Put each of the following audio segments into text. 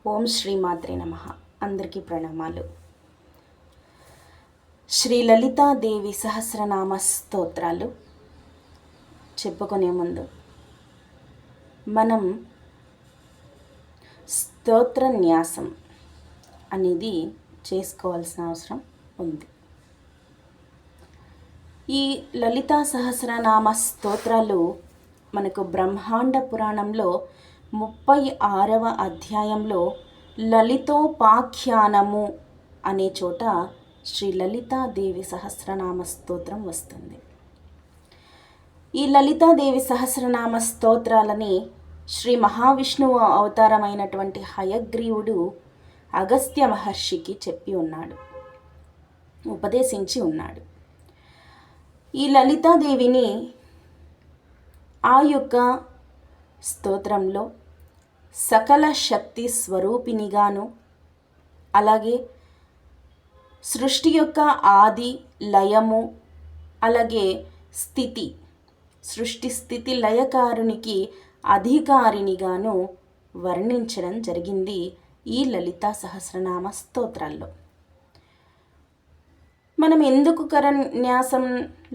ఓం శ్రీమాత్రే నమః. అందరికీ ప్రణామాలు. శ్రీ లలితాదేవి సహస్రనామ స్తోత్రాలు చెప్పుకునే ముందు మనం స్తోత్రన్యాసం అనేది చేసుకోవాల్సిన అవసరం ఉంది. ఈ లలితా సహస్రనామ స్తోత్రాలు మనకు బ్రహ్మాండ పురాణంలో 36వ అధ్యాయంలో లలితోపాఖ్యానము అనే చోట శ్రీ లలితాదేవి సహస్రనామ స్తోత్రం వస్తుంది. ఈ లలితాదేవి సహస్రనామ స్తోత్రాలని శ్రీ మహావిష్ణువు అవతారమైనటువంటి హయగ్రీవుడు అగస్త్య మహర్షికి చెప్పి ఉన్నాడు, ఉపదేశించి ఉన్నాడు. ఈ లలితాదేవిని ఆ యొక్క స్తోత్రంలో సకల శక్తి స్వరూపిణిగాను, అలాగే సృష్టి యొక్క ఆది లయము, అలాగే స్థితి, సృష్టి స్థితి లయకారునికి అధికారినిగాను వర్ణించడం జరిగింది ఈ లలితా సహస్రనామ స్తోత్రాల్లో. మనం ఎందుకు కరన్యాసం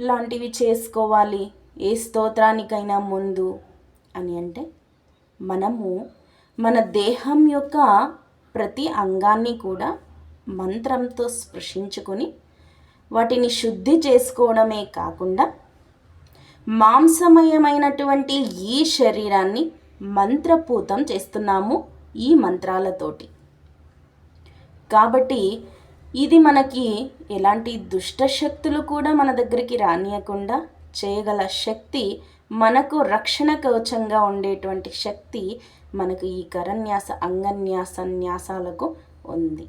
లాంటివి చేసుకోవాలి ఏ స్తోత్రానికైనా ముందు అని అంటే, మనము మన దేహం యొక్క ప్రతి అంగాన్ని కూడా మంత్రంతో స్పృశించుకొని వాటిని శుద్ధి చేసుకోవడమే కాకుండా మాంసమయమైనటువంటి ఈ శరీరాన్ని మంత్రపూతం చేస్తున్నాము ఈ మంత్రాలతోటి. కాబట్టి ఇది మనకి ఎలాంటి దుష్ట శక్తులు కూడా మన దగ్గరికి రానియకుండా చేయగల శక్తి, మనకు రక్షణ కవచంగా ఉండేటువంటి శక్తి మనకు ఈ కరన్యాస అంగన్యాస న్యాసాలకు ఉంది.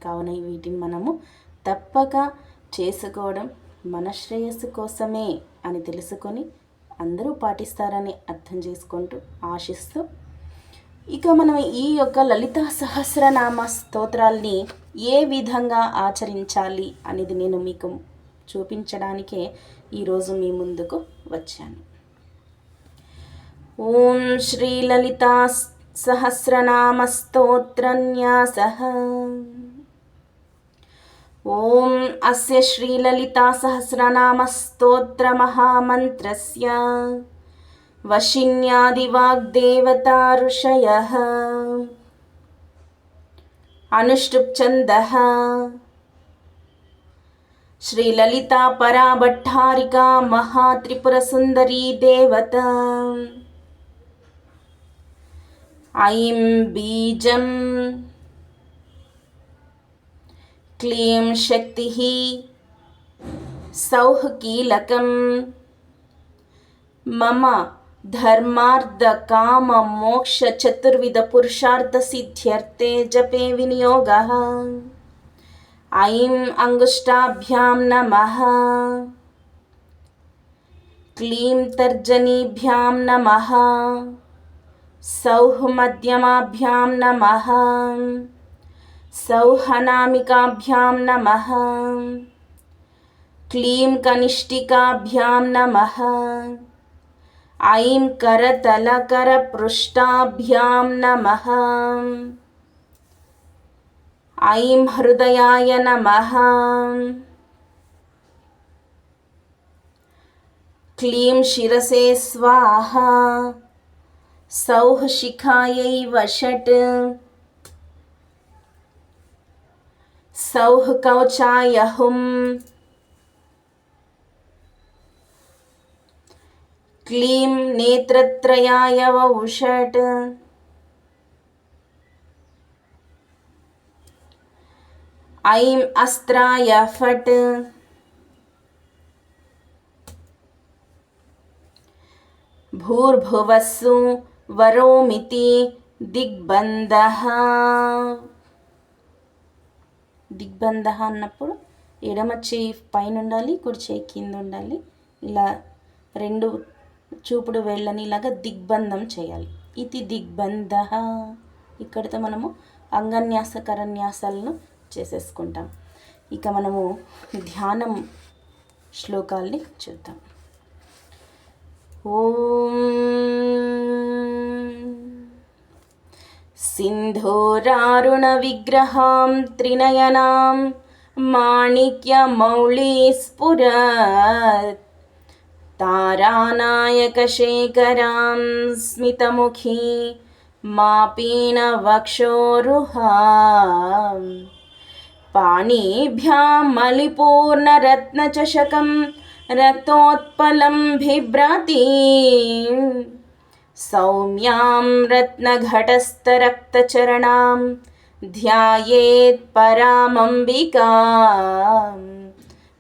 కావున వీటిని మనము తప్పక చేసుకోవడం మన శ్రేయస్సు కోసమే అని తెలుసుకొని అందరూ పాటిస్తారని అర్థం చేసుకుంటూ ఆశిస్తూ, ఇక మనం ఈ యొక్క లలితా సహస్రనామ స్తోత్రాల్ని ఏ విధంగా ఆచరించాలి అనేది నేను మీకు చూపించడానికే ఈరోజు మీ ముందుకు వచ్చాను. ఓం శ్రీ లలితా సహస్రనామ స్తోత్రన్యాసః. ఓం అస్య శ్రీ లలితా సహస్రనామ స్తోత్ర మహామంత్రస్య వశిన్యాది వాగ్దేవతా ఋషయః అనుష్టుప్ ఛందః శ్రీ లలితా పరాభట్టారికా మహాత్రిపుర సుందరీ దేవత. ఐం బీజం క్లీం శక్తిః సౌః కీలకం మమ ధర్మార్థ కామ మోక్ష చతుర్విధ పురుషార్థ సిద్ధ్యర్థే జపే వినియోగః. ఐం అంగుష్టాభ్యాం నమః క్లీం తర్జనీభ్యాం నమః సౌః మధ్యమాభ్యాం నమః సౌః అనామికాభ్యాం నమః క్లీం కనిష్ఠికాభ్యాం నమః ఐం కరతలకర పృష్ఠాభ్యాం నమః ఐం హృదయాయ నమః క్లీం శిరసే స్వాహా సౌః శిఖాయై వషట్ సౌః కవచాయ హుం క్లీం నేత్రత్రయాయ వౌషట్ ఐం అస్త్రాయ ఫట్ భూర్భువస్సు వరోమితి దిగ్బంధః. దిగ్బంధః అన్నప్పుడు ఎడమ చేయి పైన ఉండాలి, కుడి చేయి కింద ఉండాలి. ఇలా రెండు చూపుడు వేళ్ళని ఇలాగా దిగ్బంధం చేయాలి. ఇది దిగ్బంధః. ఇక్కడితో మనము అంగన్యాస కరన్యాసాలను చేసేసుకుంటాం. ఇక మనము ధ్యానం శ్లోకాల్ని చూద్దాం. ఓం सिन्धूरारुणविग्रहां त्रिनयनां माणिक्यमौलिस्फुरत् तारानायकशेखरां स्मितमुखी मापीनवक्षोरुहाम् पाणिभ्यां मलिपूर्णरत्नचषकं रक्तोत्पलं बिभ्रतीं सौम्यां रत्नघटस्थरक्तचरणां ध्यायेत् परामम्बिकां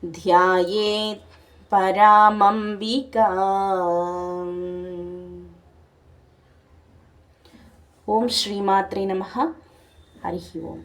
ध्यायेत् परामम्बिकाम्। ఓం శ్రీమాత్రే నమః. హరి ఓం.